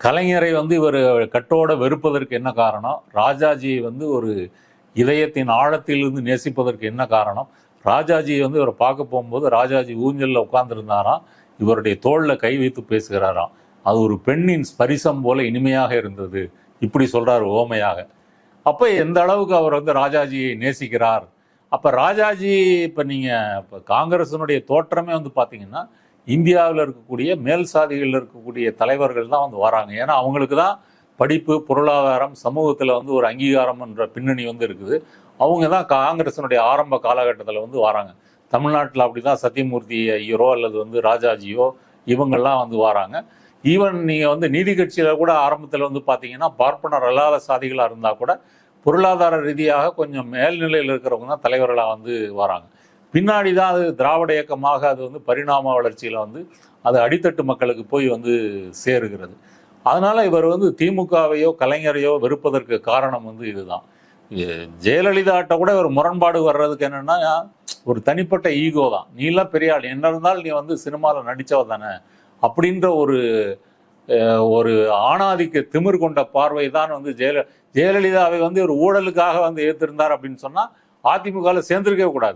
கலைஞரை வந்து இவர் கட்டோட வெறுப்பதற்கு என்ன காரணம்? ராஜாஜியை வந்து ஒரு இதயத்தின் ஆழத்திலிருந்து நேசிப்பதற்கு என்ன காரணம்? ராஜாஜியை வந்து இவரை பார்க்க போகும்போது ராஜாஜி ஊஞ்சலில் உட்கார்ந்துருந்தாராம், இவருடைய தோளில் கை வைத்து பேசுகிறாராம். அது ஒரு பெண்ணின் ஸ்பரிசம் போல இனிமையாக இருந்தது, இப்படி சொல்றாரு ஓமையாக. அப்போ எந்த அளவுக்கு அவர் வந்து ராஜாஜியை நேசிக்கிறார். அப்போ ராஜாஜி இப்போ நீங்கள் இப்போ காங்கிரஸினுடைய தோற்றமே வந்து பார்த்தீங்கன்னா இந்தியாவில் இருக்கக்கூடிய மேல் சாதிகளில் இருக்கக்கூடிய தலைவர்கள் தான் வந்து வராங்க. ஏன்னா அவங்களுக்கு தான் படிப்பு, பொருளாதாரம், சமூகத்தில் வந்து ஒரு அங்கீகாரம் என்ற பின்னணி வந்து இருக்குது. அவங்க தான் காங்கிரஸினுடைய ஆரம்ப காலகட்டத்தில் வந்து வராங்க. தமிழ்நாட்டில் அப்படி தான் சத்தியமூர்த்தி ஐயரோ அல்லது வந்து ராஜாஜியோ இவங்கெல்லாம் வந்து வராங்க. ஈவன் நீங்கள் வந்து நீதி கட்சியில் கூட ஆரம்பத்தில் வந்து பார்த்தீங்கன்னா பார்ப்பனர் அல்லாத சாதிகளாக இருந்தால் கூட பொருளாதார ரீதியாக கொஞ்சம் மேல்நிலையில் இருக்கிறவங்க தான் தலைவர்களாக வந்து வராங்க. பின்னாடி தான் அது திராவிட இயக்கமாக அது வந்து பரிணாம வளர்ச்சியில் வந்து அது அடித்தட்டு மக்களுக்கு போய் வந்து சேருகிறது. அதனால இவர் வந்து திமுகவையோ கலைஞரையோ வெறுப்பதற்கு காரணம் வந்து இதுதான். ஜெயலலிதாட்ட கூட ஒரு முரண்பாடு வர்றதுக்கு என்னன்னா ஒரு தனிப்பட்ட ஈகோ தான். நீ எல்லாம் பெரிய ஆள், என்ன இருந்தாலும் நீ வந்து சினிமாவில் நடிச்சவ தானே அப்படின்ற ஒரு ஆணாதிக்க திமிர் கொண்ட பார்வை தான் வந்து ஜெயலலிதாவை வந்து ஒரு ஊழலுக்காக வந்து ஏற்றிருந்தார் அப்படின்னு சொன்னா அதிமுகவில் சேர்ந்திருக்கவே கூடாது.